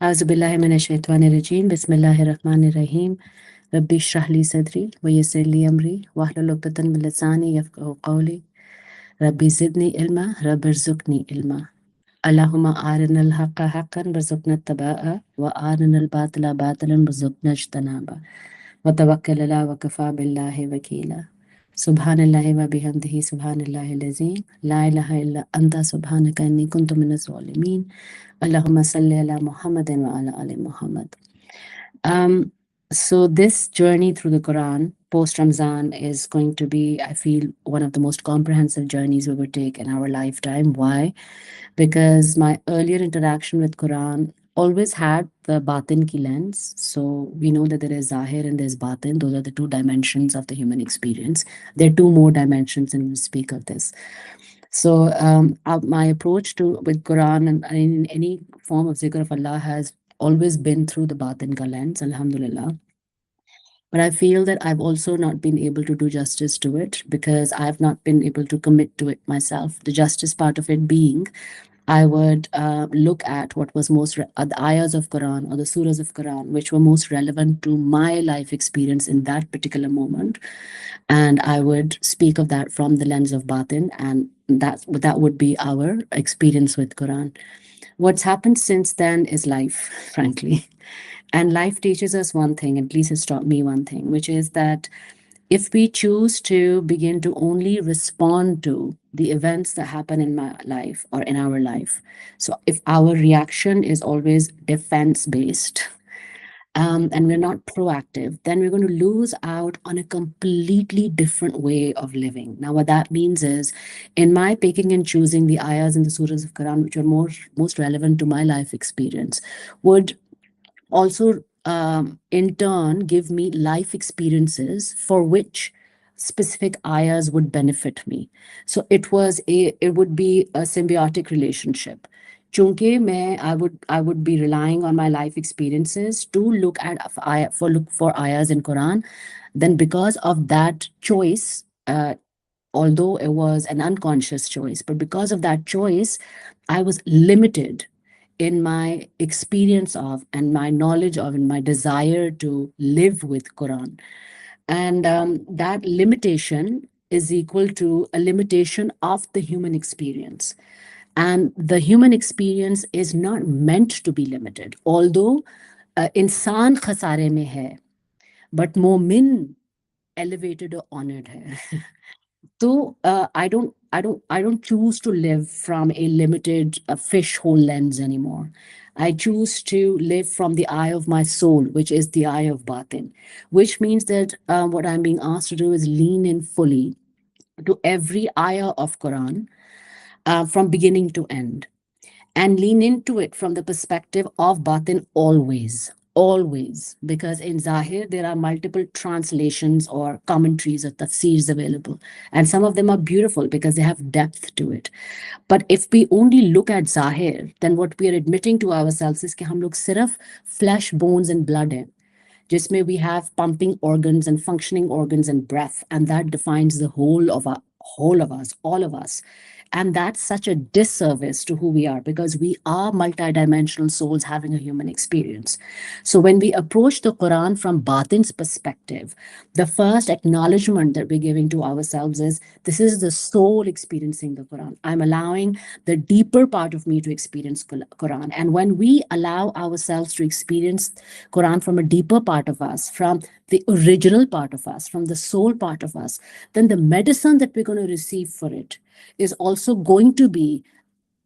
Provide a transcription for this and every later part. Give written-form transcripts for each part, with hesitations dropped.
Auzubillahiminash-shaytanir-rajim. Bismillahir-rahmanir-rahim. Rabbi shrah li sadri wa yassir li amri wahlul 'uqdatan min lisani yafqahu qawli. Rabbi zidni ilma, Rabbi rzuqni ilma. Allahumma arinal haqqa haqqan warzuqna ittiba'a wa arinal batila batilan warzuqna ijtinaba. Wa tawakkal ala wa kafa billahi wakila. Subhanallahi wa bihamdihi subhanallahi al-azim. La ilaha illa anta subhanaka inni kuntu minas zalimin. Allahumma salli ala Muhammadin wa ala ali Muhammad. So this journey through the Quran post Ramzan is going to be, I feel, one of the most comprehensive journeys we would take in our lifetime. Why? Because my earlier interaction with Quran always had the batin ki lens. So we know that there is zahir and there's batin. Those are the two dimensions of the human experience. There are two more dimensions, and we'll speak of this. So my approach with Quran and in any form of zikr of Allah has always been through the batin ka lens, alhamdulillah. But I feel that I've also not been able to do justice to it because I've not been able to commit to it myself. The justice part of it being, I would look at what was most, the ayahs of Quran or the surahs of Quran, which were most relevant to my life experience in that particular moment. And I would speak of that from the lens of batin, and that would be our experience with Quran. What's happened since then is life, frankly. And life teaches us one thing, at least it's taught me one thing, which is that if we choose to begin to only respond to the events that happen in my life or in our life, so if our reaction is always defense-based, and we're not proactive, then we're going to lose out on a completely different way of living. Now, what that means is, in my picking and choosing the ayahs and the surahs of Quran, which are most relevant to my life experience, would also in turn give me life experiences for which specific ayahs would benefit me. So it would be a symbiotic relationship. Chunke I would be relying on my life experiences to look for ayahs in Quran. Then because of that choice, although it was an unconscious choice, but because of that choice, I was limited in my experience of and my knowledge of and my desire to live with Quran. And that limitation is equal to a limitation of the human experience. And the human experience is not meant to be limited. Although insan khasare mein hai, but momin elevated or honored hai. So I don't choose to live from a limited fish hole lens anymore. I choose to live from the eye of my soul, which is the eye of batin, which means that what I'm being asked to do is lean in fully to every ayah of Quran from beginning to end, and lean into it from the perspective of batin always, because in Zahir there are multiple translations or commentaries or tafsirs available, and some of them are beautiful because they have depth to it. But if we only look at Zahir, then what we are admitting to ourselves is कि हम लोग सिर्फ flesh, bones and blood हैं, जिसमें we have pumping organs and functioning organs and breath, and that defines the whole of us, all of us. And that's such a disservice to who we are, because we are multidimensional souls having a human experience. So when we approach the Quran from batin's perspective, the first acknowledgement that we're giving to ourselves is, this is the soul experiencing the Quran. I'm allowing the deeper part of me to experience Quran. And when we allow ourselves to experience Quran from a deeper part of us, from the original part of us, from the soul part of us, then the medicine that we're going to receive for it is also going to be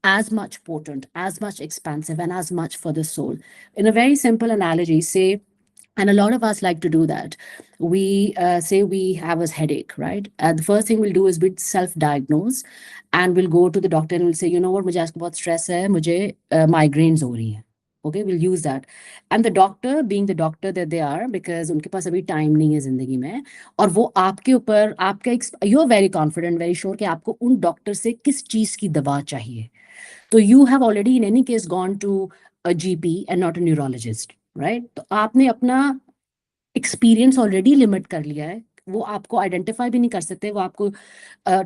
as much potent, as much expansive, and as much for the soul. In a very simple analogy, say, and a lot of us like to do that. We say we have a headache, right? The first thing we'll do is we'll self-diagnose, and we'll go to the doctor and we'll say, you know what, मुझे आजकल बहुत stress है, मुझे migraines हो रही हैं. Okay, we'll use that. And the doctor, being the doctor that they are, because उनके पास अभी time नहीं है जिंदगी में, और वो आपके ऊपर you're very confident, very sure कि आपको उन doctor से किस चीज की दवा चाहिए. So you have already in any case gone to a GP and not a neurologist, right? तो आपने अपना experience already limit कर लिया है. वो आपको identify भी नहीं कर सकते, वो आपको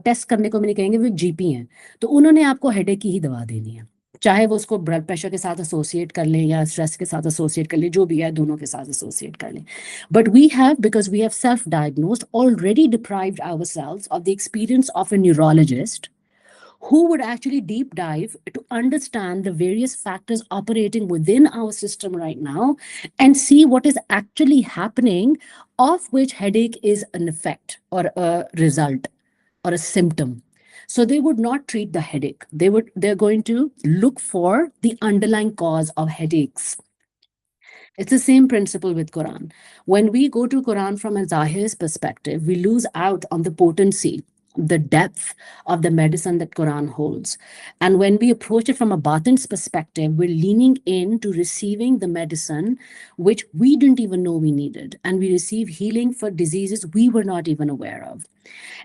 test करने को भी नहीं कहेंगे, वो GP हैं, तो उन्होंने आपको headache की ही दवा देनी है. चाहे वो उसको ब्लड प्रेशर के साथ एसोसिएट कर लें या स्ट्रेस के साथ एसोसिएट कर लें, जो भी है दोनों के साथ एसोसिएट कर लें. But we have, because we have self diagnosed, already deprived ourselves of the experience of a neurologist who would actually deep dive to understand the various factors operating within our system right now and see what is actually happening, of which headache is an effect or a result or a symptom. So they would not treat the headache. They're going to look for the underlying cause of headaches. It's the same principle with Quran. When we go to Quran from a Zahir's perspective, we lose out on the potency, the depth of the medicine that Quran holds. And when we approach it from a Batin's perspective, we're leaning in to receiving the medicine which we didn't even know we needed. And we receive healing for diseases we were not even aware of.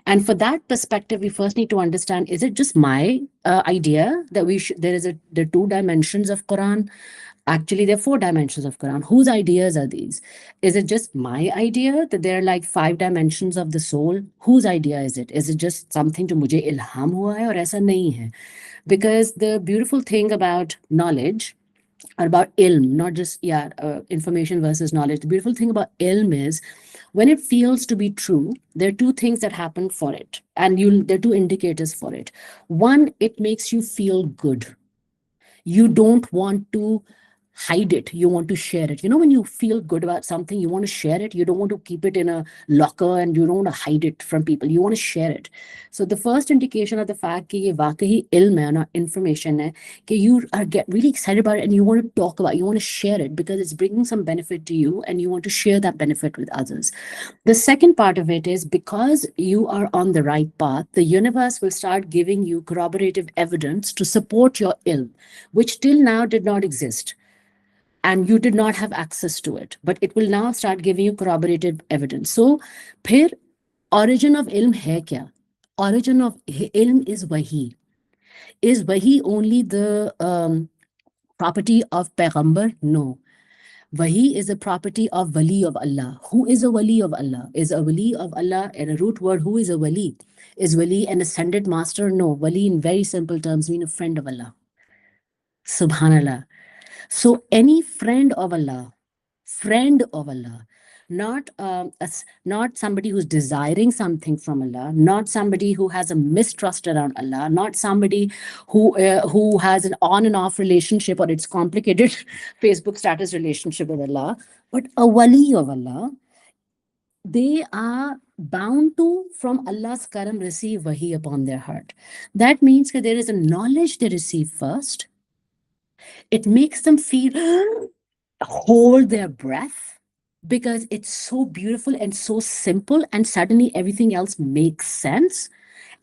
And for that perspective, we first need to understand, is it just my idea that there are two dimensions of Quran? Actually, there are four dimensions of Quran. Whose ideas are these? Is it just my idea that there are like five dimensions of the soul? Whose idea is it? Is it just something to mujhe ilham hua hai aur aisa nahi hai? Because the beautiful thing about knowledge, or about ilm, not just information versus knowledge. The beautiful thing about ilm is when it feels to be true, there are two things that happen for it, and there are two indicators for it. One, it makes you feel good. You don't want to hide it. You want to share it. You know, when you feel good about something, you want to share it. You don't want to keep it in a locker and you don't want to hide it from people. You want to share it. So the first indication of the fact that ye waqai ilm hai, not information hai, that you are get really excited about it and you want to talk about it. You want to share it because it's bringing some benefit to you and you want to share that benefit with others. The second part of it is because you are on the right path, the universe will start giving you corroborative evidence to support your ilm, which till now did not exist and you did not have access to it, but it will now start giving you corroborative evidence. So, phir origin of ilm hai kya? Origin of ilm is wahi. Is wahi only the property of Paighambar? No. Wahi is a property of Wali of Allah. Who is a Wali of Allah? Is a Wali of Allah, and a root word, who is a Wali? Is Wali an ascended master? No. Wali in very simple terms mean a friend of Allah. Subhanallah. So any friend of Allah, not not somebody who's desiring something from Allah, not somebody who has a mistrust around Allah, not somebody who has an on and off relationship or it's complicated Facebook status relationship with Allah, but a wali of Allah. They are bound to, from Allah's karam, receive wahi upon their heart. That means that there is a knowledge they receive first. It makes them feel hold their breath because it's so beautiful and so simple, and suddenly everything else makes sense.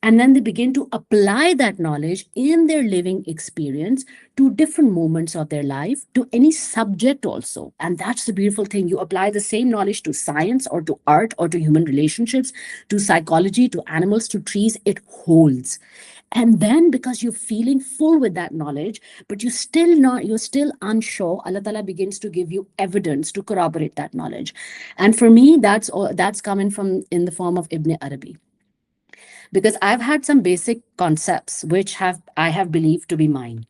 And then they begin to apply that knowledge in their living experience to different moments of their life, to any subject also. And that's the beautiful thing. You apply the same knowledge to science or to art or to human relationships, to psychology, to animals, to trees. It holds. And then because you're feeling full with that knowledge, but you're still unsure, Allah Ta'ala begins to give you evidence to corroborate that knowledge. And for me, that's coming from in the form of Ibn Arabi. Because I've had some basic concepts which I have believed to be mine.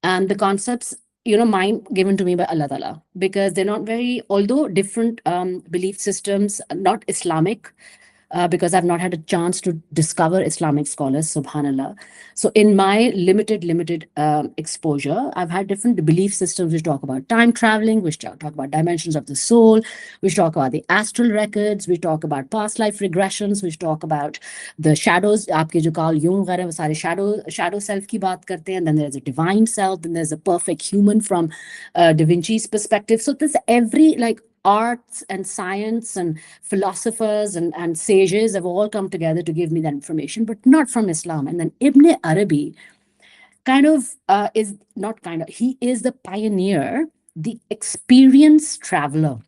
And the concepts, mine given to me by Allah Ta'ala, because they're not very, although different belief systems, not Islamic, because I've not had a chance to discover Islamic scholars, subhanallah. So in my limited exposure, I've had different belief systems which talk about time traveling, which talk about dimensions of the soul, which talk about the astral records, which talk about past life regressions, which talk about the shadows. आपके जो Carl Jung वगैरह वो सारे shadow self की बात करते हैं. And then there's a divine self. Then there's a perfect human from Da Vinci's perspective. So this every like arts and science and philosophers and sages have all come together to give me that information, but not from Islam. And then Ibn Arabi he is the pioneer, the experienced traveler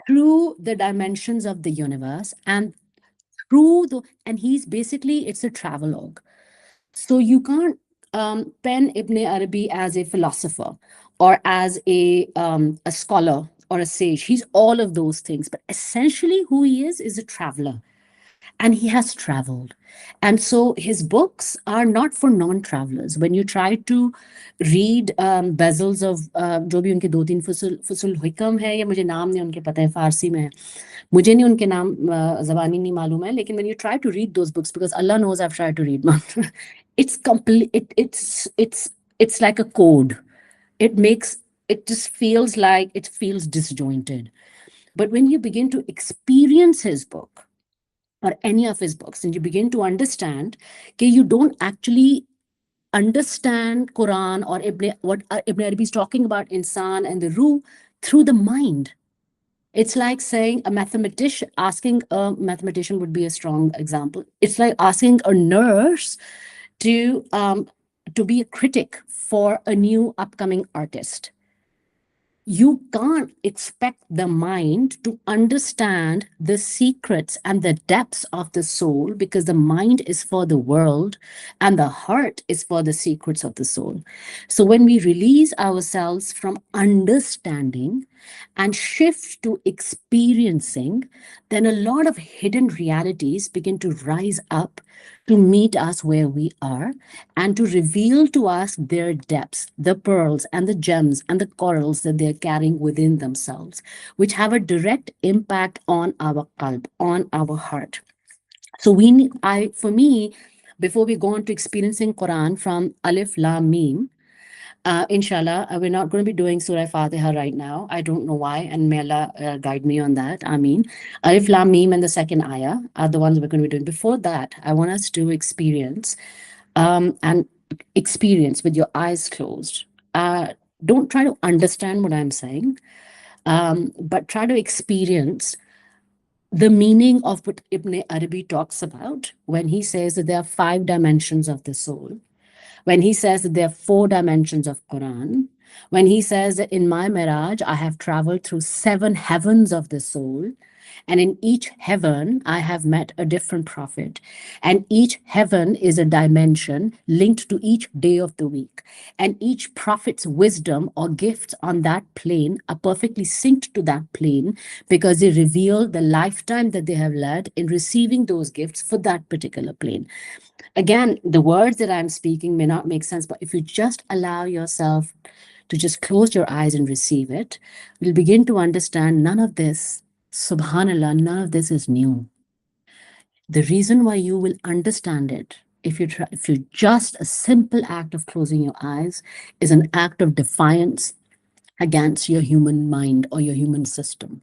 through the dimensions of the universe and he's basically, it's a travelogue. So you can't pen Ibn Arabi as a philosopher or as a scholar or a sage. He's all of those things. But essentially who he is a traveler. and he has traveled. And so his books are not for non-travelers. When you try to read bezels of जो भी उनके दो तीन फुसुल हिकम है, या मुझे नाम नहीं उनके पता है, फारसी में है, मुझे नहीं उनके नाम ज़बानी नहीं मालूम है, लेकिन when you try to read those books, because Allah knows I've tried to read one, it's complete, it's like a code. It makes, it just feels like it feels disjointed. But when you begin to experience his book or any of his books, and you begin to understand that you don't actually understand Quran or what Ibn Arabi is talking about insan and the ruh through the mind. It's like saying a mathematician, asking a mathematician would be a strong example. It's like asking a nurse to be a critic for a new upcoming artist. You can't expect the mind to understand the secrets and the depths of the soul, because the mind is for the world and the heart is for the secrets of the soul. So when we release ourselves from understanding and shift to experiencing, then a lot of hidden realities begin to rise up to meet us where we are and to reveal to us their depths, the pearls and the gems and the corals that they're carrying within themselves, which have a direct impact on our qalb, on our heart. So for me, before we go on to experiencing Quran from Alif Lam Mim, inshallah, we're not going to be doing Surah Fatiha right now. I don't know why, and may Allah guide me on that. I mean, Alif Lam Mim and the second ayah are the ones we're going to be doing. Before that, I want us to experience and experience with your eyes closed. Don't try to understand what I'm saying, but try to experience the meaning of what Ibn Arabi talks about when he says that there are 5 dimensions of the soul, when he says that there are 4 dimensions of Quran, when he says that in my Miraj, I have traveled through 7 heavens of the soul, and in each heaven, I have met a different prophet. And each heaven is a dimension linked to each day of the week. And each prophet's wisdom or gifts on that plane are perfectly synced to that plane, because they reveal the lifetime that they have led in receiving those gifts for that particular plane. Again, the words that I'm speaking may not make sense, but if you just allow yourself to just close your eyes and receive it, you'll begin to understand none of this, subhanallah, none of this is new. The reason why you will understand it, if you just a simple act of closing your eyes, is an act of defiance against your human mind or your human system.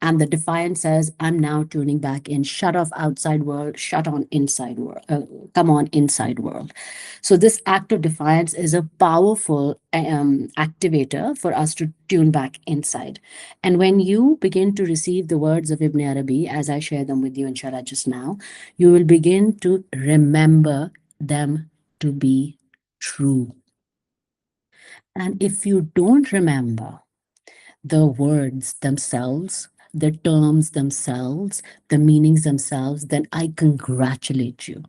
And the defiance says, I'm now tuning back in. Shut off outside world, shut on inside world. Come on, inside world. So this act of defiance is a powerful activator for us to tune back inside. And when you begin to receive the words of Ibn Arabi, as I share them with you, inshallah, just now, you will begin to remember them to be true. And if you don't remember the words themselves, the terms themselves, the meanings themselves, then I congratulate you.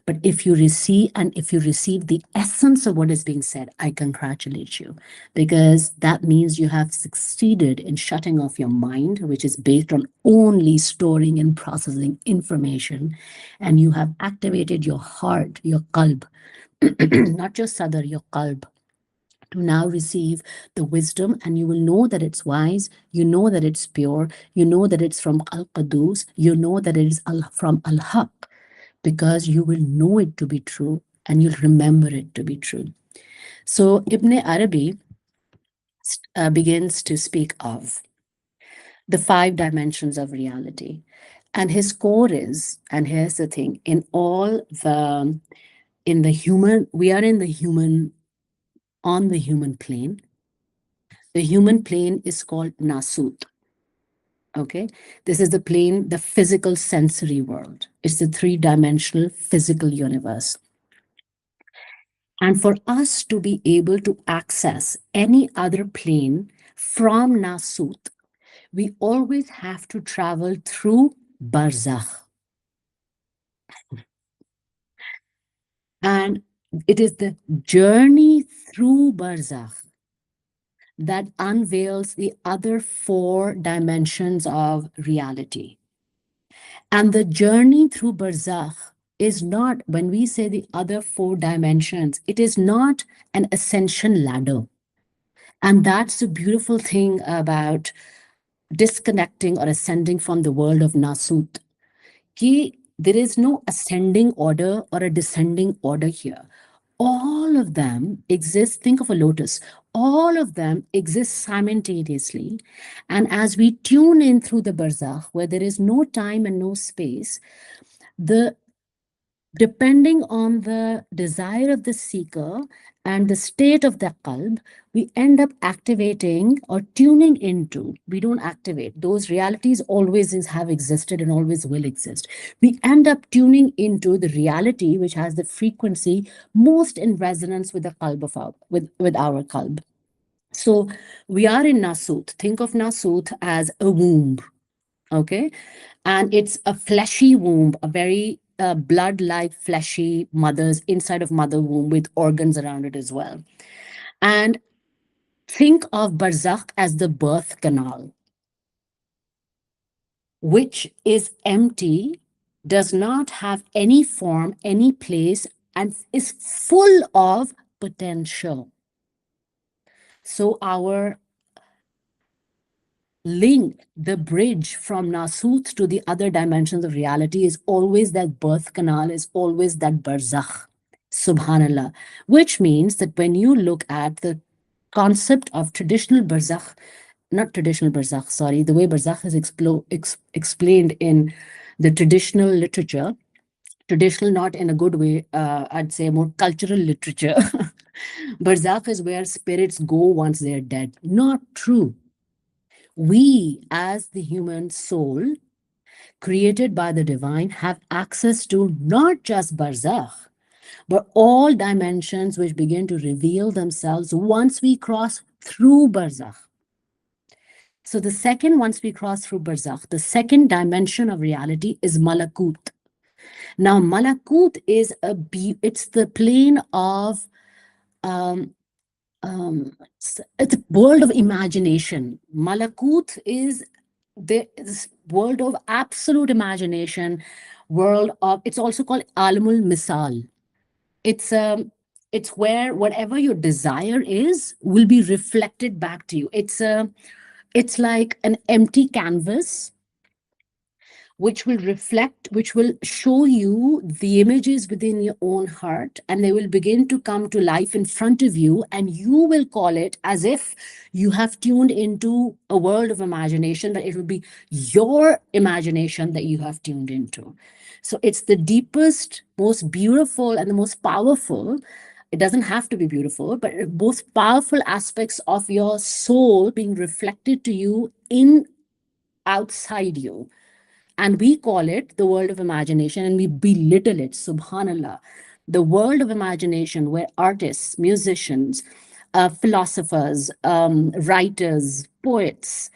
But if you receive the essence of what is being said, I congratulate you, because that means you have succeeded in shutting off your mind, which is based on only storing and processing information, and you have activated your heart, your qalb, not just sadr, your qalb, to now receive the wisdom, and you will know that it's wise, you know that it's pure, you know that it's from Al-Qudus, you know that it is from Al-Haq, because you will know it to be true and you'll remember it to be true. So Ibn Arabi begins to speak of the 5 dimensions of reality. And his core is, and here's the thing, in the human, we are in the human, on the human plane. The human plane is called Nasut. Okay, this is the plane, the physical sensory world. It's the 3-dimensional physical universe. And for us to be able to access any other plane from Nasut, we always have to travel through Barzakh. And it is the journey through Barzakh that unveils the other 4 dimensions of reality. And the journey through Barzakh is not, when we say the other four dimensions, it is not an ascension ladder. And that's the beautiful thing about disconnecting or ascending from the world of Nasut. There is no ascending order or a descending order here. All of them exist. Think of a lotus. All of them exist simultaneously. And as we tune in through the barzakh, where there is no time and no space, the depending on the desire of the seeker and the state of the qalb, we end up activating or tuning into. We don't activate. Those realities always have existed and always will exist. We end up tuning into the reality which has the frequency most in resonance with the qalb of with our qalb. So we are in Nasut. Think of Nasut as a womb. Okay. And it's a fleshy womb, a very blood-like fleshy mother's inside of mother womb with organs around it as well. And think of barzakh as the birth canal, which is empty, does not have any form, any place, and is full of potential. So our link, the bridge from Nasut to the other dimensions of reality is always that birth canal, is always that barzakh. Subhanallah. Which means that when you look at the concept of traditional barzakh, not traditional barzakh, sorry, the way barzakh is explained in the traditional literature, traditional not in a good way, I'd say more cultural literature. Barzakh is where spirits go once they're dead. Not true. We, as the human soul, created by the divine, have access to not just barzakh, but all dimensions which begin to reveal themselves once we cross through barzakh. So the second, once we cross through barzakh, the second dimension of reality is malakut. Now, malakut is it's the plane of it's a world of imagination. Malakut is this world of absolute imagination, world of, it's also called alamul misal. It's it's where whatever your desire is will be reflected back to you. It's like an empty canvas which will reflect, which will show you the images within your own heart, and they will begin to come to life in front of you, and you will call it as if you have tuned into a world of imagination, that it will be your imagination that you have tuned into. So it's the deepest, most beautiful, and the most powerful. It doesn't have to be beautiful, but most powerful aspects of your soul being reflected to you in outside you. And we call it the world of imagination, and we belittle it, subhanallah. The world of imagination, where artists, musicians, philosophers, writers, poets,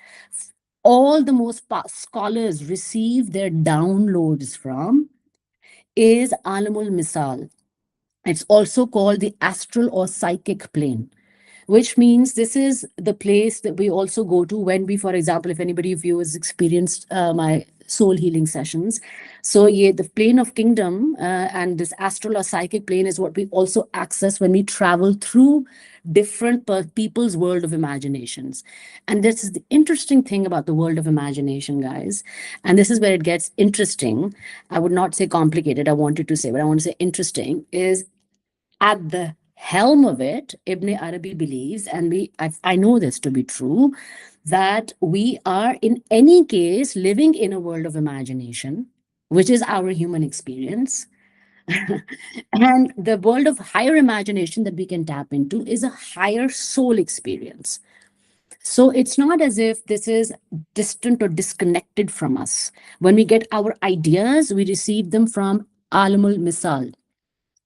all the most scholars receive their downloads from, is Alamul Misal. It's also called the astral or psychic plane, which means this is the place that we also go to when we, for example, if anybody of you has experienced my soul healing sessions. So yeah, the plane of kingdom and this astral or psychic plane is what we also access when we travel through different people's world of imaginations. And this is the interesting thing about the world of imagination, guys. And this is where it gets interesting. I would not say complicated, I wanted to say, but I want to say interesting is at the helm of it, Ibn Arabi believes, and I know this to be true, that we are in any case living in a world of imagination, which is our human experience. And the world of higher imagination that we can tap into is a higher soul experience. So it's not as if this is distant or disconnected from us. When we get our ideas, we receive them from Alamul Misal,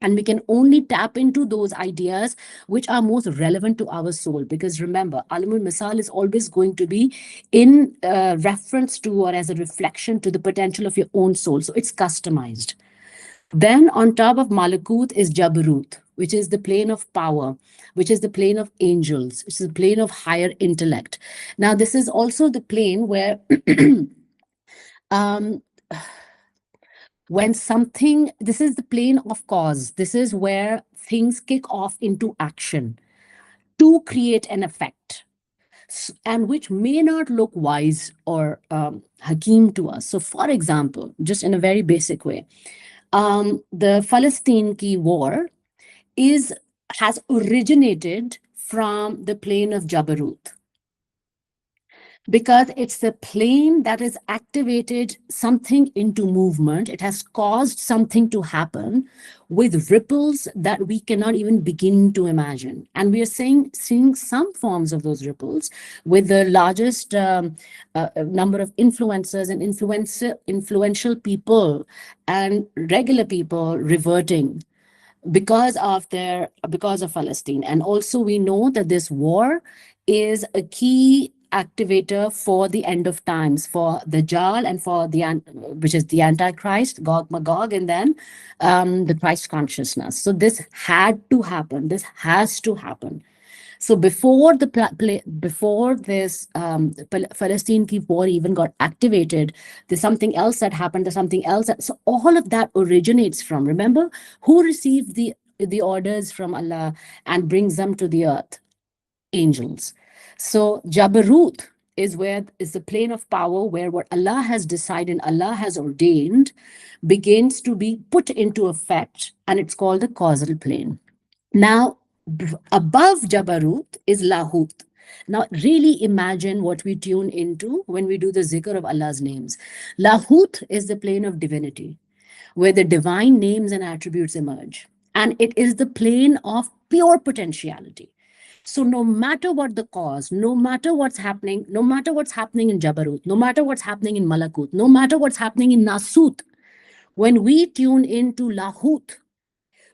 and we can only tap into those ideas which are most relevant to our soul. Because remember, Alamul Misal is always going to be in reference to or as a reflection to the potential of your own soul. So it's customized. Then on top of Malakut is Jabarut, which is the plane of power, which is the plane of angels, which is the plane of higher intellect. Now, this is also the plane where um, When something, this is the plane of cause, this is where things kick off into action to create an effect, and which may not look wise or hakim to us. So, for example, just in a very basic way, the Palestine ki war is has originated from the plane of Jabarut, because it's the plane that has activated something into movement. It has caused something to happen with ripples that we cannot even begin to imagine. And we are seeing some forms of those ripples with the largest number of influencers and influential people and regular people reverting because of Palestine. And also we know that this war is a key activator for the end of times, for the Dajjal and for which is the Antichrist, Gog Magog, and then the Christ consciousness. So this had to happen. This has to happen. So before before this Palestine war even got activated, there's something else that happened. There's something else. So all of that originates from. Remember, who received the orders from Allah and brings them to the earth? Angels. So Jabarut is the plane of power where what Allah has decided, Allah has ordained, begins to be put into effect, and it's called the causal plane. Now, above Jabarut is Lahut. Now, really imagine what we tune into when we do the zikr of Allah's names. Lahut is the plane of divinity, where the divine names and attributes emerge. And it is the plane of pure potentiality. So no matter what the cause, no matter what's happening, no matter what's happening in Jabarut, no matter what's happening in Malakut, no matter what's happening in Nasut, when we tune into Lahut,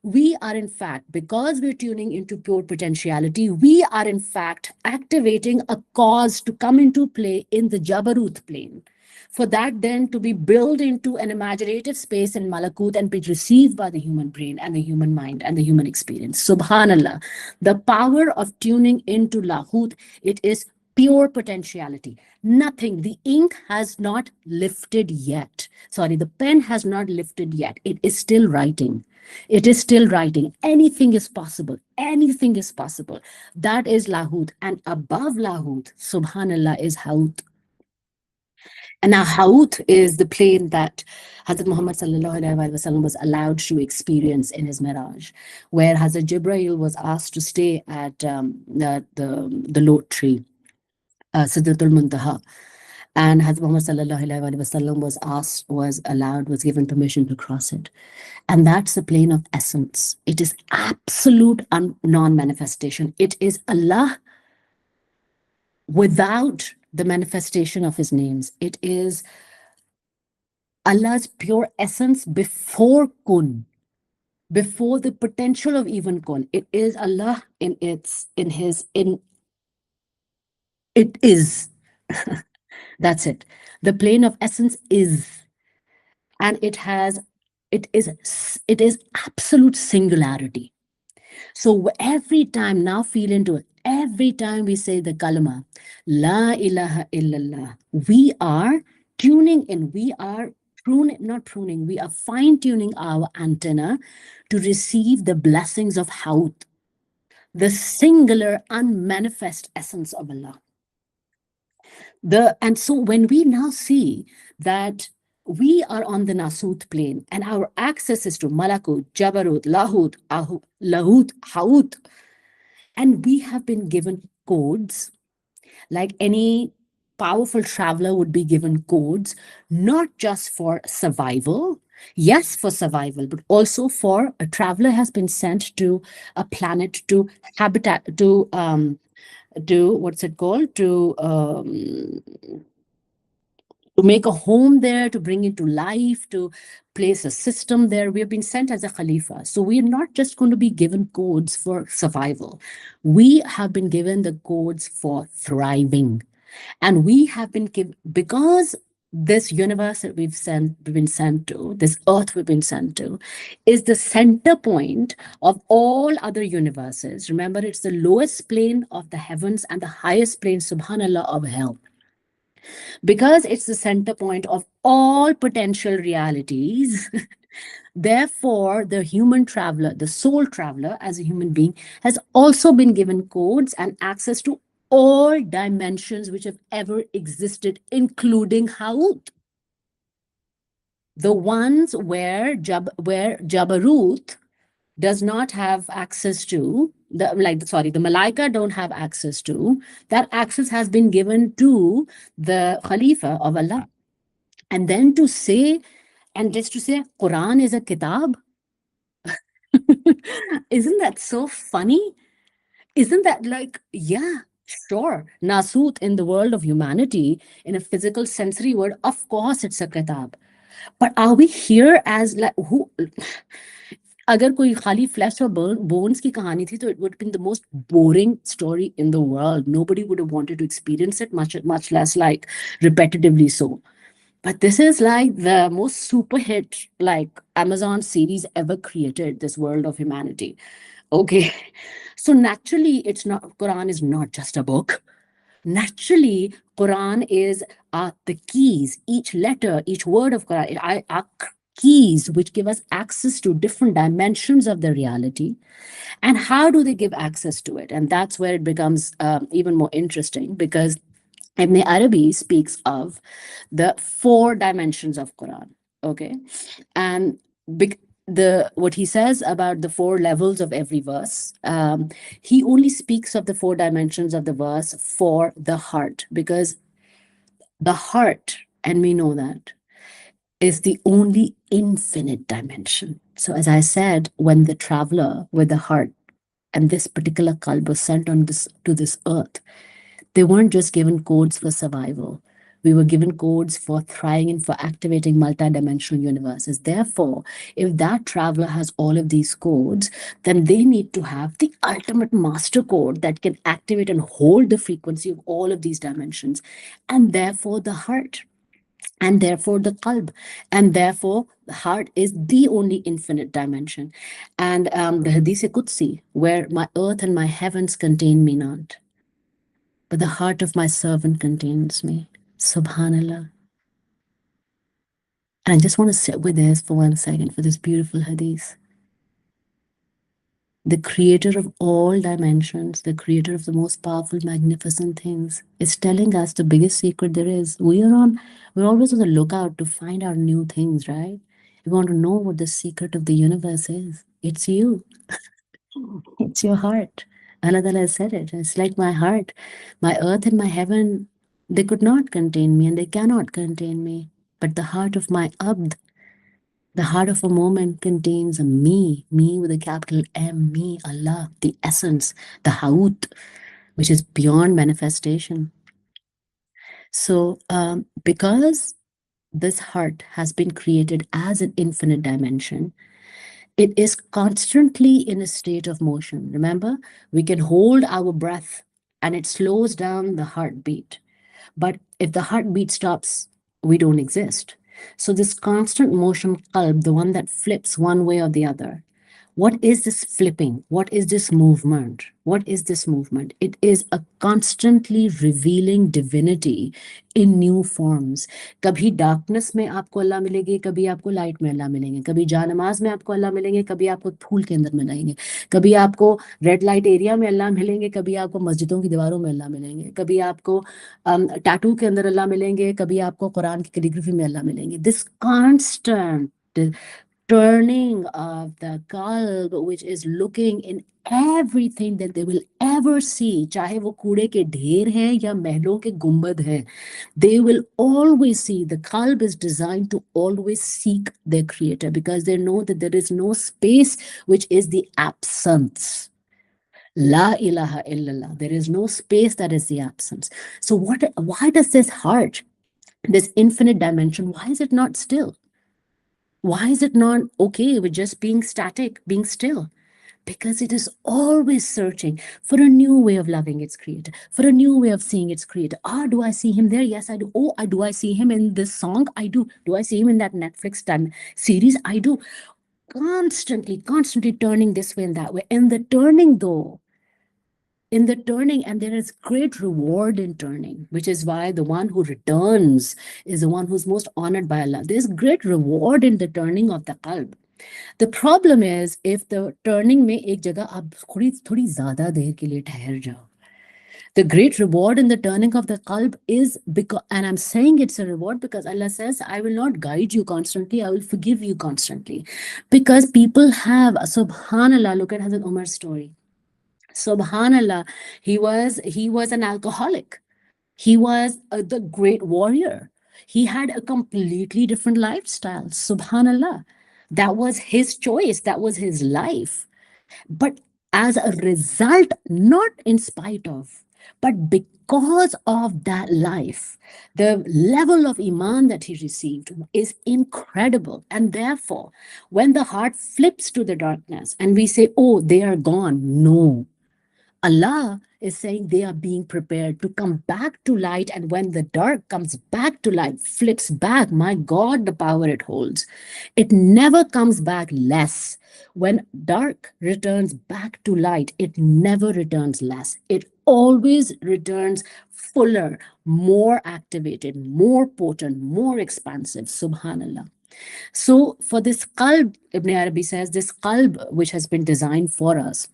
we are in fact, because we're tuning into pure potentiality, we are in fact activating a cause to come into play in the Jabarut plane. For that then to be built into an imaginative space in Malakut and be received by the human brain and the human mind and the human experience. Subhanallah, the power of tuning into Lahut, it is pure potentiality. Nothing, the ink has not lifted yet. Sorry, the pen has not lifted yet. It is still writing. It is still writing. Anything is possible. Anything is possible. That is Lahut. And above Lahut, Subhanallah, is Haut. And now Haut is the plane that Hazrat Muhammad sallallahu alaihi wasallam was allowed to experience in his Miraj, where Hazrat Jibreel was asked to stay at the Lot tree, Sidratul Muntaha. And Hazrat Muhammad sallallahu alaihi wasallam was given permission to cross it. And that's the plane of essence. It is absolute non-manifestation. It is Allah without the manifestation of his names. It is Allah's pure essence before kun, before the potential of even kun. It is Allah in it is. That's it. The plane of essence is, and it is absolute singularity. So every time, now feel into it, every time we say the kalama, La ilaha illallah, we are tuning in, we are not pruning, we are fine-tuning our antenna to receive the blessings of Haut, the singular, unmanifest essence of Allah. And so when we now see that we are on the Nasut plane and our access is to Malakut, Jabarut, Lahut, Haut, and we have been given codes, like any powerful traveler would be given codes, not just for survival. Yes, for survival, but also for a traveler has been sent to a planet to habitat, to what's it called? To make a home there, to bring it to life, to place a system there. We have been sent as a Khalifa. So we are not just going to be given codes for survival. We have been given the codes for thriving. And we have been given, because this universe that we've been sent to, this earth we've been sent to, is the center point of all other universes. Remember, it's the lowest plane of the heavens and the highest plane, subhanallah, of hell. Because it's the center point of all potential realities. Therefore, the human traveler, the soul traveler as a human being, has also been given codes and access to all dimensions which have ever existed, including Haut, the ones where Jabarut does not have access to, the Malaika don't have access to. That access has been given to the Khalifa of Allah. And then to say, and just to say, Quran is a kitab. Isn't that so funny? Isn't that like, yeah, sure, Nasut in the world of humanity, in a physical sensory word, of course it's a kitab. But are we here as like who? अगर कोई खाली flesh और bones की कहानी थी तो it would have been the most boring story in the world. Nobody would have wanted to experience it, much less like repetitively so. But this is like the most super hit like Amazon series ever created, this world of humanity. Okay. So naturally, it's not Quran is not just a book. Naturally, Quran is the keys, each letter, each word of Quran are keys which give us access to different dimensions of the reality. And how do they give access to it? And that's where it becomes even more interesting, because Ibn Arabi speaks of the four dimensions of Quran. Okay. And the what he says about the four levels of every verse, he only speaks of the four dimensions of the verse for the heart, because the heart, and we know that, is the only infinite dimension. So as I said, when the traveler with the heart and this particular qalb was sent on this to this earth, they weren't just given codes for survival. We were given codes for thriving and for activating multidimensional universes. Therefore, if that traveler has all of these codes, then they need to have the ultimate master code that can activate and hold the frequency of all of these dimensions. And therefore, the heart, and therefore the qalb, and therefore the heart is the only infinite dimension. And the Hadith Qudsi, where my earth and my heavens contain me not, but the heart of my servant contains me. Subhanallah. And I just want to sit with this for 1 second for this beautiful hadith. The creator of all dimensions, the creator of the most powerful, magnificent things, is telling us the biggest secret there is. We're always on the lookout to find out new things, right? We want to know what the secret of the universe is. It's you. It's your heart. Allah Ta'ala said it. It's like my heart, my earth and my heaven, they could not contain me and they cannot contain me. But the heart of my abd, the heart of a moment contains a me with a capital M, me, Allah, the essence, the haut, which is beyond manifestation. So, because this heart has been created as an infinite dimension, it is constantly in a state of motion. Remember, we can hold our breath and it slows down the heartbeat. But if the heartbeat stops, we don't exist. So, this constant motion, qalb, the one that flips one way or the other, what is this flipping? What is this movement? What is this movement? It is a constantly revealing divinity in new forms. कभी darkness में आपको अल्लाह मिलेंगे, कभी आपको light में अल्लाह मिलेंगे, कभी जानमाज में आपको अल्लाह मिलेंगे, कभी आपको फूल के अंदर मिलेंगे, कभी आपको red light area में अल्लाह मिलेंगे, कभी आपको मस्जिदों की दीवारों में अल्लाह मिलेंगे, कभी आपको टैटू के अंदर अल्लाह मिलेंगे, कभी आपको कुरान की कैलीग्राफी में अल्लाह मिलेंगे. This constant turning of the qalb, which is looking in everything that they will ever see, चाहे वो कूड़े के ढेर हैं या महलों के गुंबद हैं, they will always see. The qalb is designed to always seek their creator, because they know that there is no space which is the absence. La ilaha illallah. There is no space that is the absence. So why does this heart, this infinite dimension, why is it not still? Why is it not okay with just being static, being still? Because it is always searching for a new way of loving its creator, for a new way of seeing its creator. Do I see him there? Yes, I do. Do I see him in this song? I do. Do I see him in that Netflix series? I do. Constantly turning this way and that way. And the turning, though, in the turning, and there is great reward in turning, which is why the one who returns is the one who's most honored by Allah. There's great reward in the turning of the qalb. The problem is if the turning में एक जगह आप थोड़ी थोड़ी ज्यादा देर के लिए ठहर जाओ. The great reward in the turning of the qalb is because, and I'm saying it's a reward because Allah says, I will not guide you constantly, I will forgive you constantly. Because people have, subhanallah, look at Hazrat Umar's story. Subhanallah, he was an alcoholic. He was the great warrior. He had a completely different lifestyle. Subhanallah. That was his choice. That was his life. But as a result, not in spite of, but because of that life, the level of iman that he received is incredible. And therefore, when the heart flips to the darkness and we say, oh, they are gone, no. Allah is saying they are being prepared to come back to light. And when the dark comes back to light, flips back, my God, the power it holds. It never comes back less. When dark returns back to light, it never returns less. It always returns fuller, more activated, more potent, more expansive. Subhanallah. So, for this qalb, Ibn Arabi says, this qalb which has been designed for us,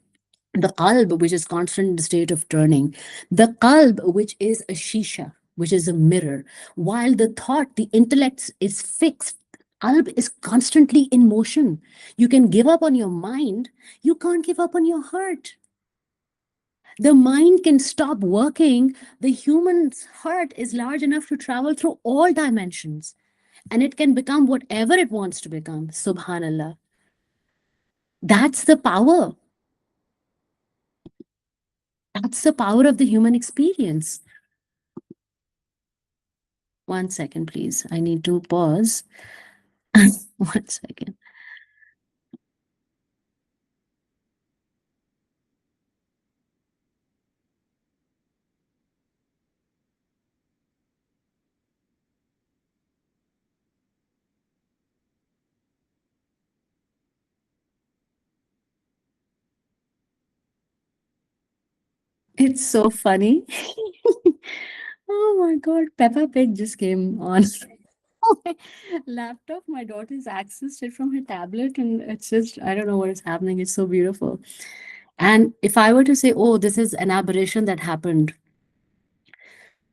the qalb which is constant in the state of turning, the qalb which is a shisha, which is a mirror, while the thought, the intellect is fixed, qalb is constantly in motion. You can give up on your mind, you can't give up on your heart. The mind can stop working. The human's heart is large enough to travel through all dimensions, and it can become whatever it wants to become. Subhanallah. That's the power. That's the power of the human experience. One second, please. I need to pause. One second. It's so funny. Oh my God, Peppa Pig just came on. My laptop. My daughter's accessed it from her tablet, and it's just, I don't know what is happening. It's so beautiful. And if I were to say, oh, this is an aberration that happened,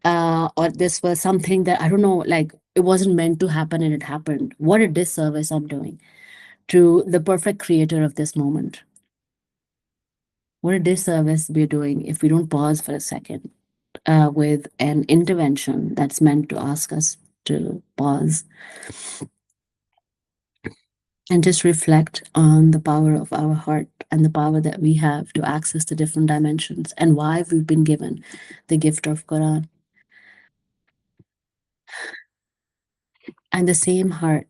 or this was something that, I don't know, like it wasn't meant to happen and it happened, what a disservice I'm doing to the perfect creator of this moment. What a disservice we're doing if we don't pause for a second with an intervention that's meant to ask us to pause and just reflect on the power of our heart and the power that we have to access the different dimensions and why we've been given the gift of Quran. And the same heart,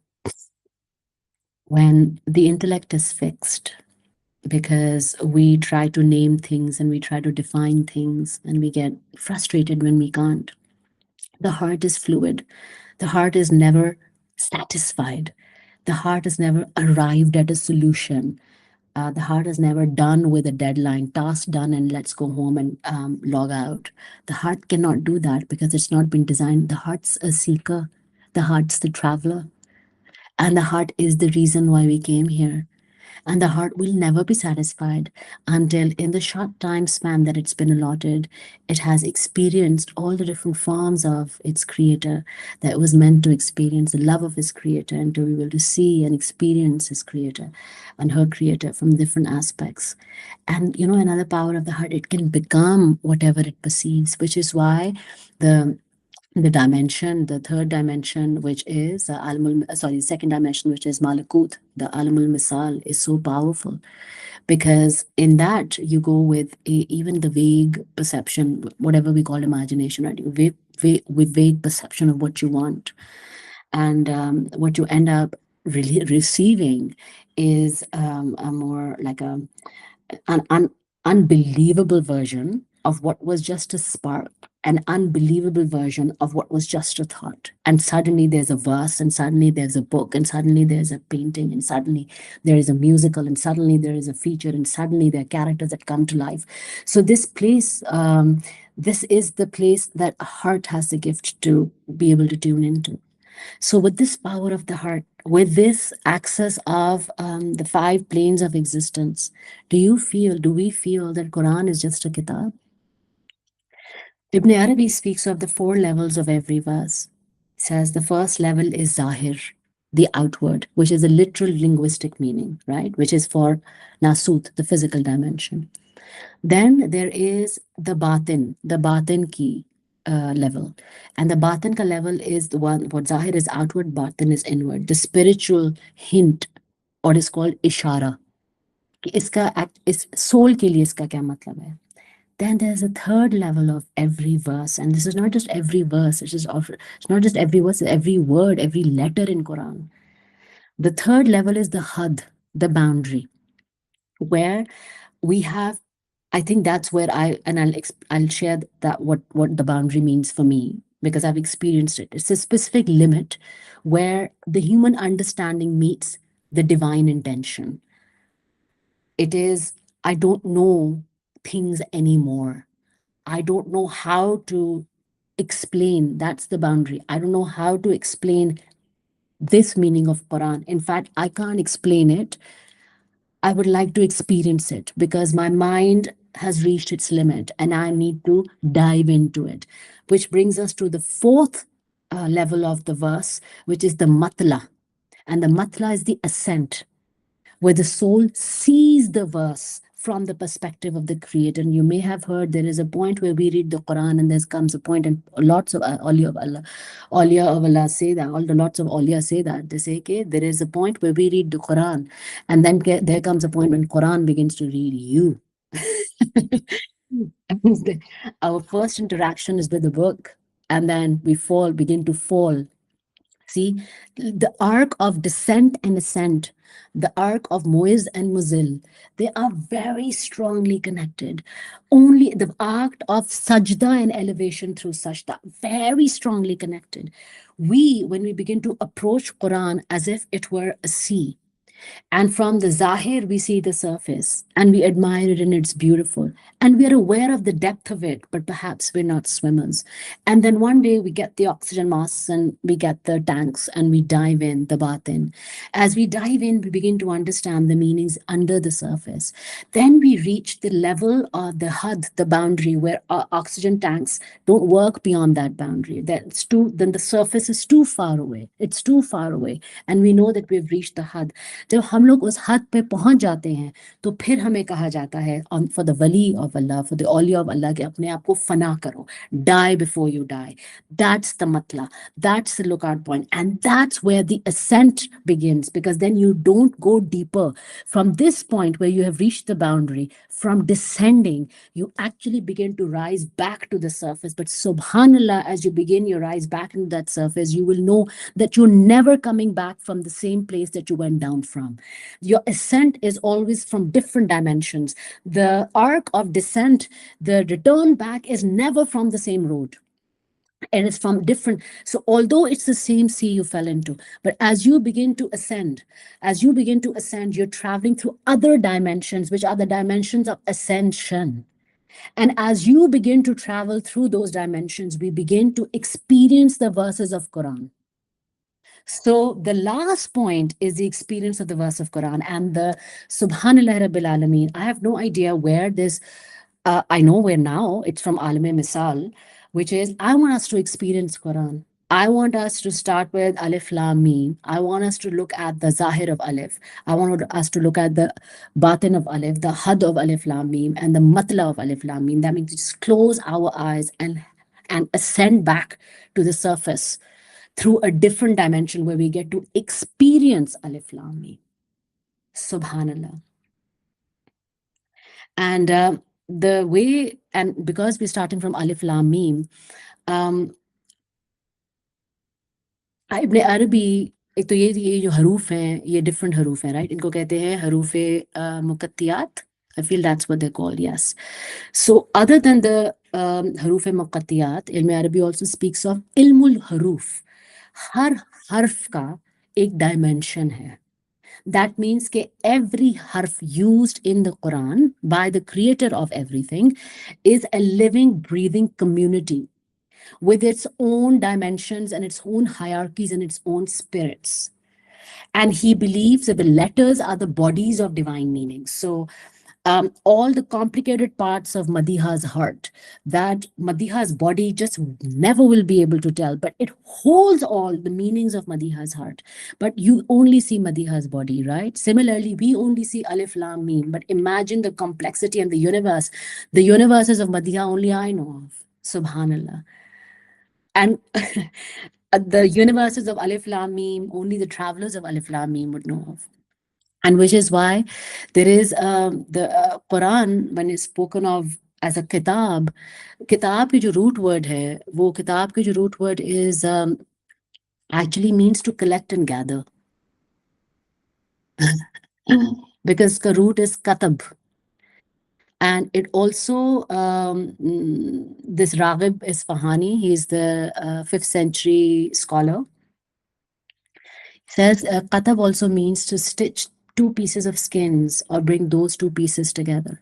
when the intellect is fixed, because we try to name things and we try to define things and we get frustrated when we can't. The heart is fluid. The heart is never satisfied. The heart has never arrived at a solution. The heart is never done with a deadline, task done, and let's go home and log out. The heart cannot do that because it's not been designed. The heart's a seeker, the heart's the traveler, and the heart is the reason why we came here. And the heart will never be satisfied until, in the short time span that it's been allotted, it has experienced all the different forms of its creator that was meant to experience the love of his creator and to be able to see and experience his creator and her creator from different aspects. And another power of the heart, it can become whatever it perceives, which is why the dimension, the third dimension, which is second dimension, which is Malakut, the Alamul Misal, is so powerful because in that you go with even the vague perception, whatever we call imagination, right? With vague perception of what you want, and what you end up really receiving is a more like an unbelievable version of what was just a spark an unbelievable version of what was just a thought. And suddenly there's a verse, and suddenly there's a book, and suddenly there's a painting, and suddenly there is a musical, and suddenly there is a feature, and suddenly there are characters that come to life. So this place, this is the place that a heart has the gift to be able to tune into. So with this power of the heart, with this access of the five planes of existence, do we feel that Quran is just a kitab? Ibn Arabi speaks of the four levels of every verse. He says the first level is Zahir, the outward, which is a literal linguistic meaning, right? Which is for Nasut, the physical dimension. Then there is the Batin ki level. And the Batin ka level is the one, what Zahir is outward, Batin is inward. The spiritual hint, or is called Ishara. कि इसका इस soul के लिए इसका क्या मतलब है. Then there's a third level of every verse, and this is not just every verse, it's not just every verse, every word, every letter in Quran. The third level is the had, the boundary, where we have, I think that's where I'll share that what the boundary means for me, because I've experienced it. It's a specific limit where the human understanding meets the divine intention. It is, I don't know things anymore. I don't know how to explain. That's the boundary. I don't know how to explain this meaning of Quran. In fact, I can't explain it. I would like to experience it because my mind has reached its limit and I need to dive into it. Which brings us to the fourth level of the verse, which is the matla. And the matla is the ascent, where the soul sees the verse from the perspective of the creator. And you may have heard there is a point where we read the Quran and there comes a point, and lots of awliya of Allah say that, all the lots of awliya say that. They say, okay, there is a point where we read the Quran, and then there comes a point when Quran begins to read you. Our first interaction is with the book, and then we begin to fall. See, the arc of descent and ascent, the arc of Moiz and Muzil, they are very strongly connected. Only the arc of sajda and elevation through sajda, very strongly connected. When we begin to approach Quran as if it were a sea, and from the Zahir, we see the surface and we admire it and it's beautiful. And we are aware of the depth of it, but perhaps we're not swimmers. And then one day we get the oxygen masks and we get the tanks and we dive in, the batin. As we dive in, we begin to understand the meanings under the surface. Then we reach the level of the had, the boundary, where our oxygen tanks don't work beyond that boundary. Then the surface is too far away. It's too far away. And we know that we've reached the had. जब हम लोग उस हद पे पहुंच जाते हैं तो फिर हमें कहा जाता है फॉर द वली ऑफ अल्लाह, फॉर द औलिया ऑफ अल्लाह, कि अपने आप को फना करो, die before you die. That's the matla, that's the lookout point, and that's where the ascent begins, because then you don't go deeper. From this point where you have reached the boundary, from descending, you actually begin to rise back to the surface. But subhanallah, as you begin your rise back into that surface, you will know that you're never coming back from the same place that you went down from. Your ascent is always from different dimensions. The arc of descent, the return back, is never from the same road. And it's from different. So although it's the same sea you fell into, but as you begin to ascend, you're traveling through other dimensions, which are the dimensions of ascension. And as you begin to travel through those dimensions, we begin to experience the verses of Quran. So the last point is the experience of the verse of Quran and the Subhanallah Rabbil Alameen. I have no idea where this, I know where now, it's from Alim Misal, which is, I want us to experience Quran. I want us to start with Alif Lam Mim. I want us to look at the Zahir of Alif. I want us to look at the Batin of Alif, the Had of Alif Lam Mim, and the Matla of Alif Lam Mim. That means just close our eyes and ascend back to the surface through a different dimension where we get to experience Alif Lam Mim. Subhanallah. And the way, and because we're starting from Alif Lam Mim, Ibn Arabi, एक तो ये जो हरूफ हैं, ये different हरूफ हैं, right? इनको कहते हैं हरूफ मुकत्तियात. I feel that's what they're called, yes. So other than the हरूफ मुक़त्तियात, ilm Arabi also speaks of ilmul haruf. हर हर्फ का एक dimension है. That means that every harf used in the Quran by the creator of everything is a living, breathing community with its own dimensions and its own hierarchies and its own spirits. And he believes that the letters are the bodies of divine meaning. So all the complicated parts of Madiha's heart, that Madiha's body just never will be able to tell, but it holds all the meanings of Madiha's heart. But you only see Madiha's body, right? Similarly, we only see Alif Lam Mim, but imagine the complexity and the universe. The universes of Madiha only I know of. Subhanallah. And the universes of Alif Lam Mim, only the travelers of Alif Lam Mim would know of. And which is why there is the Quran, when it's spoken of as a kitab, kitab ki jo root word hai, wo kitab ki jo root word is actually means to collect and gather. Because the root is katab. And it also, this Raghib Isfahani, he's the 5th century scholar, says katab also means to stitch two pieces of skins or bring those two pieces together.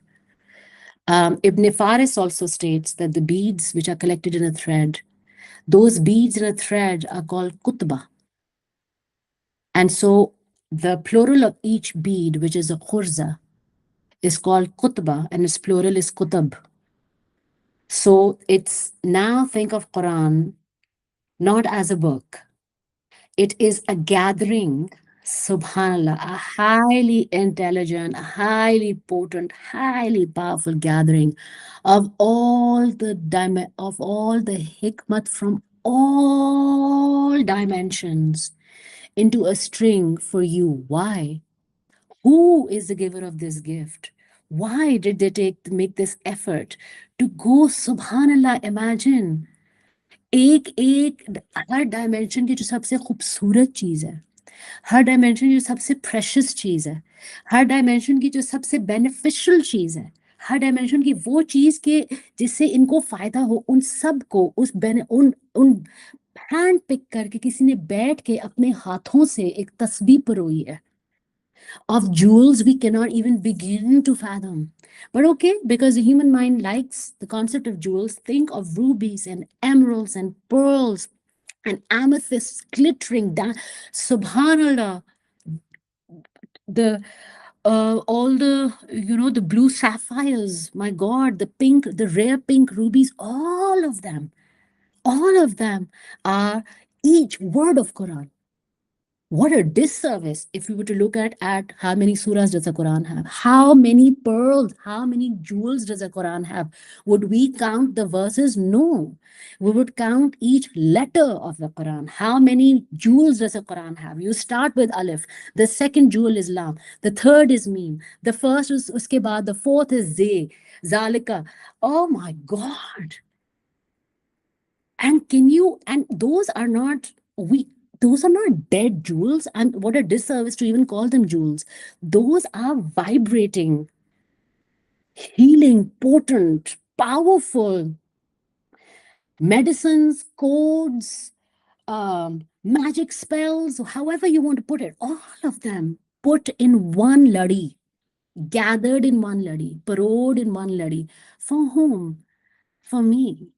Ibn Faris also states that the beads which are collected in a thread, those beads in a thread are called kutba. And so the plural of each bead, which is a khurza, is called kutba, and its plural is kutab. So it's now think of Quran not as a book. It is a gathering, subhanallah, a highly intelligent, highly potent, highly powerful gathering of all the hikmat from all dimensions into a string for you. Why? Who is the giver of this gift? Why did they make this effort to go, subhanallah, imagine एक एक हर dimension की जो सबसे खूबसूरत चीज़ है, हर dimension की जो सबसे प्रेशियस चीज़ है, हर डायमेंशन की जो सबसे बेनिफिशियल चीज़ है, हर डायमेंशन की वो चीज़ के जिससे इनको फ़ायदा हो, उन सब को उन हैंड पिक करके किसी ने बैठ के अपने हाथों से एक तस्बीह परोई है. Of jewels we cannot even begin to fathom. But okay, because the human mind likes the concept of jewels, think of rubies and emeralds and pearls and amethysts glittering down. Subhanallah, the all the the blue sapphires, my God, the pink, the rare pink rubies, all of them are each word of Quran. What a disservice if we were to look at how many surahs does the Quran have? How many pearls, how many jewels does the Quran have? Would we count the verses? No. We would count each letter of the Quran. How many jewels does the Quran have? You start with Alif. The second jewel is Lam. The third is Mim. The first is uske baad. The fourth is Zay. Zalika. Oh my God. And those are not dead jewels, and what a disservice to even call them jewels. Those are vibrating, healing, potent, powerful medicines, codes, magic spells, however you want to put it, all of them put in one ladi, gathered in one ladi, parod in one ladi. For whom? For me.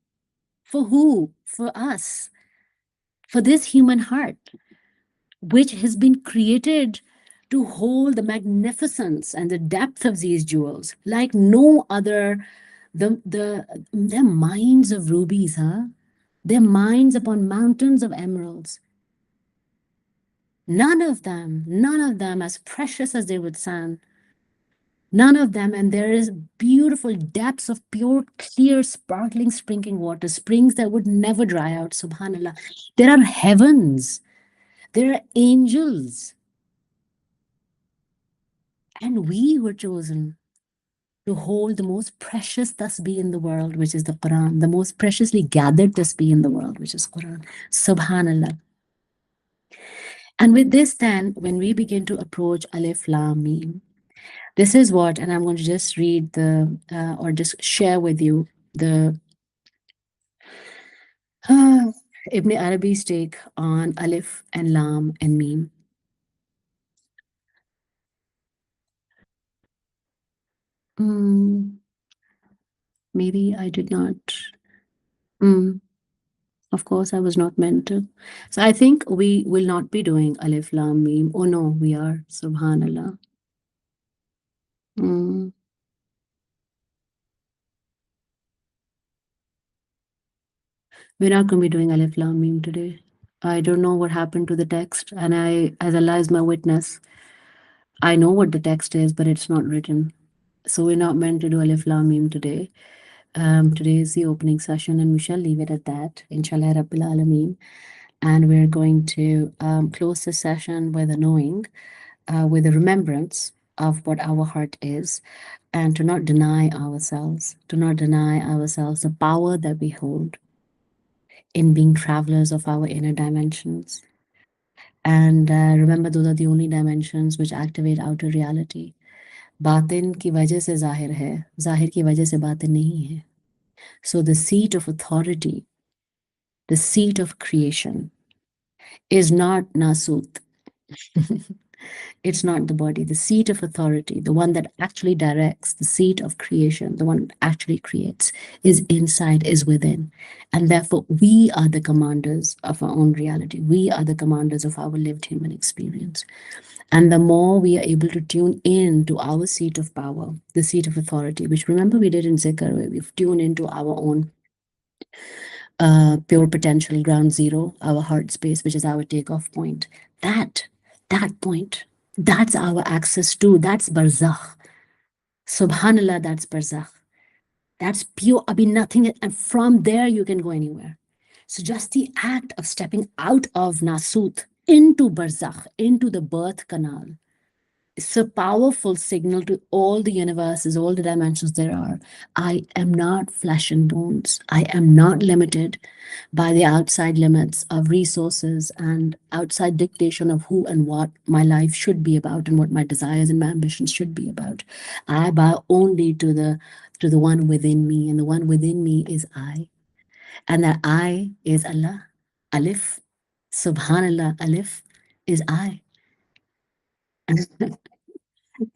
For who? For us. For this human heart, which has been created to hold the magnificence and the depth of these jewels like no other. Their mines of rubies, their mines upon mountains of emeralds. None of them as precious as they would sound. None of them, and there is beautiful depths of pure, clear, sparkling, sprinkling water, springs that would never dry out, subhanallah. There are heavens, there are angels. And we were chosen to hold the most precious tasbih in the world, which is the Quran, the most preciously gathered tasbih in the world, which is Quran. Subhanallah. And with this then, when we begin to approach Alif Lam Mim, this is what, and I'm going to just read or just share with you the Ibn Arabi's take on Alif and Lam and Mim. Mm, maybe I did not. Mm, of course, I was not meant to. So I think we will not be doing Alif Lam Mim. Oh no, we are. Subhanallah. Mm. We're not going to be doing Alif Lam Mim today. I don't know what happened to the text, and I, as Allah is my witness, I know what the text is, but it's not written. So we're not meant to do Alif Lam Mim today. Today is the opening session, and we shall leave it at that. Inshallah Rabbil Alameen. And we're going to close the session with a knowing, with a remembrance of what our heart is, and to not deny ourselves, the power that we hold in being travelers of our inner dimensions. And remember, those are the only dimensions which activate outer reality. बातिन की वजह से जाहिर है, जाहिर की वजह से बातिन नहीं है. So the seat of authority, the seat of creation, is not Nasut. It's not the body. The seat of authority, the one that actually directs, the seat of creation, the one that actually creates, is inside, is within. And therefore, we are the commanders of our own reality. We are the commanders of our lived human experience. And the more we are able to tune in to our seat of power, the seat of authority, which remember we did in Zikr, where we've tuned into our own pure potential, ground zero, our heart space, which is our takeoff point. That point, that's our access to, that's barzakh. Subhanallah, that's barzakh. That's pure, I mean, nothing, and from there you can go anywhere. So just the act of stepping out of Nasut into barzakh, into the birth canal, it's a powerful signal to all the universes, all the dimensions there are. I am not flesh and bones. I am not limited by the outside limits of resources and outside dictation of who and what my life should be about and what my desires and my ambitions should be about. I bow only to the one within me, and the one within me is I. And that I is Allah. Alif. Subhanallah, Alif is I.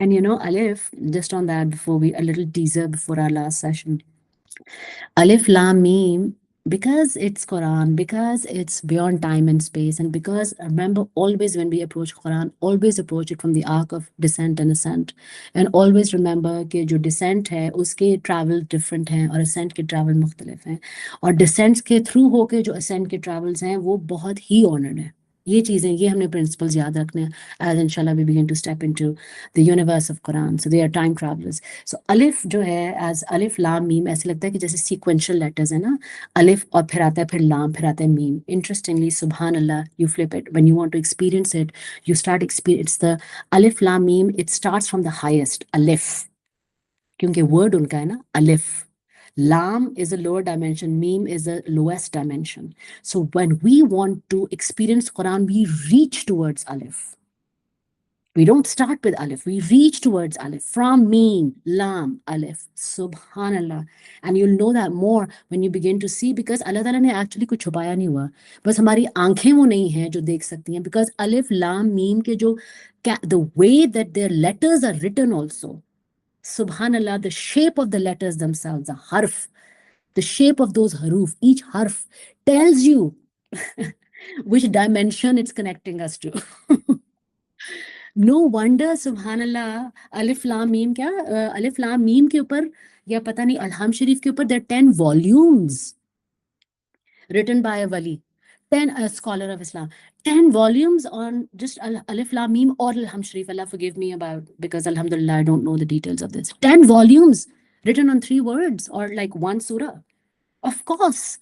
And you know, Alif, just on that, before we, a little teaser before our last session. Alif Lam Mim, because it's Quran, because it's beyond time and space, and because remember, always when we approach Quran, always approach it from the arc of descent and ascent. And always remember that जो descent है, उसके travel different हैं और ascent के travel मुख्तलिफ हैं. और descent के through होके जो ascent के travels हैं, वो बहुत ही honored हैं. ये चीज़ें, ये हमने principles याद रखने हैं, as inshallah we begin to step into the universe of Quran. So they are time travelers. So Alif जो है, as Alif Lam Mim, ऐसे लगता है कि जैसे sequential letters है ना, Alif और फिर आता है फिर Lam, फिर आता है Mim. Interestingly, Subhanallah, you flip it. When you want to experience it, you start experience the Alif Lam Mim. It starts from the highest, Alif, क्योंकि word उनका है ना, Alif. Lam is a lower dimension, Mim is the lowest dimension. So when we want to experience Quran, we reach towards Alif. We don't start with Alif. We reach towards Alif. From Meen, Lam, Alif. Subhanallah. And you'll know that more when you begin to see, because Allah Ta'ala ने actually कुछ छुपाया नहीं हुआ. बस हमारी आंखें वो नहीं हैं जो देख सकती हैं. Because Alif, Lam, Meen के जो, the way that their letters are written also. Subhanallah, the shape of the letters themselves, the harf, the shape of those haruf, each harf tells you which dimension it's connecting us to. No wonder सुबहानल्लाह, अलिफ लाम meme क्या, अलिफ लाम meme के ऊपर या पता नहीं अलहम शरीफ के ऊपर there 10 volumes written by a wali, 10 a scholar of Islam, 10 volumes on just Alif Lam Mim or Alham Sharif. Allah forgive me about, because Alhamdulillah I don't know the details of this. 10 volumes written on 3 words or like one surah. Of course.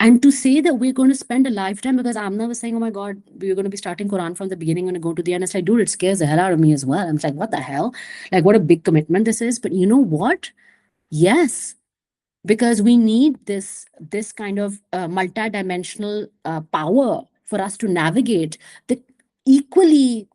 And to say that we're going to spend a lifetime, because Amna was saying, oh my God, we're going to be starting Quran from the beginning and go to the end. It's like, dude, it scares the hell out of me as well. I'm like, what the hell? Like, what a big commitment this is. But you know what? Yes, because we need this kind of multi-dimensional power for us to navigate the equally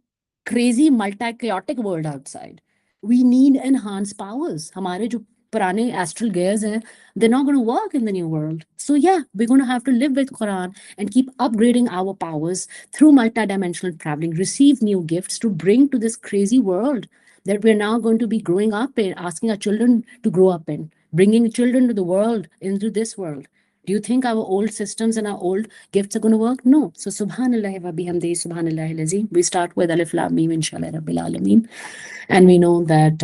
crazy, multi-chaotic world outside. We need enhanced powers. हमारे जो purane astral gears hai, they're not going to work in the new world. So yeah, we're going to have to live with Quran and keep upgrading our powers through multidimensional traveling, receive new gifts to bring to this crazy world that we're now going to be growing up in, asking our children to grow up in, bringing children to the world, into this world. Do you think our old systems and our old gifts are going to work? No. So subhanallah wa bihamdihi, subhanallah al-azim. We start with alif lam mim, inshallah rabbil alameen. And we know that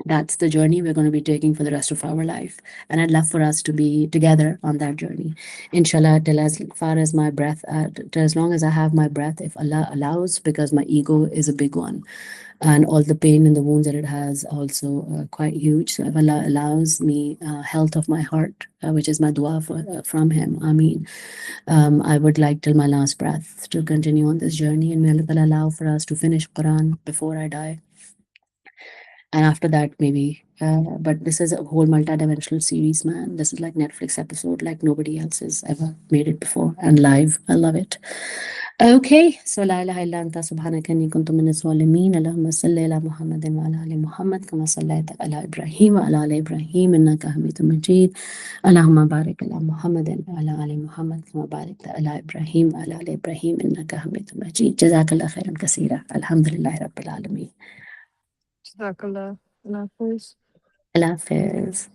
that's the journey we're going to be taking for the rest of our life. And I'd love for us to be together on that journey. Inshallah, till as far as my breath, till as long as I have my breath, if Allah allows, because my ego is a big one. And all the pain and the wounds that it has also quite huge. So if Allah allows me health of my heart, which is my dua from Him, Ameen. I would like till my last breath to continue on this journey, and may Allah allow for us to finish Quran before I die. And after that, maybe. But this is a whole multi-dimensional series, man. This is like Netflix episode, like nobody else has ever made it before, and live. I love it. Okay, so la ilaha illa anta subhanaka inni kuntu minas zalimin. Allahumma salli ala Muhammadin wa ala ali Muhammad kama sallaita ala Ibrahim wa ala ali Ibrahim innaka Hamidum Majid. Allahumma barik ala Muhammadin wa ala ali Muhammad kama barakta ala Ibrahim wa ala ali Ibrahim innaka Hamidum Majid. Jazakallah khairan kaseera. Alhamdulillahi rabbil alameen. Jazakallah. Allah Hafiz. Allah Hafiz.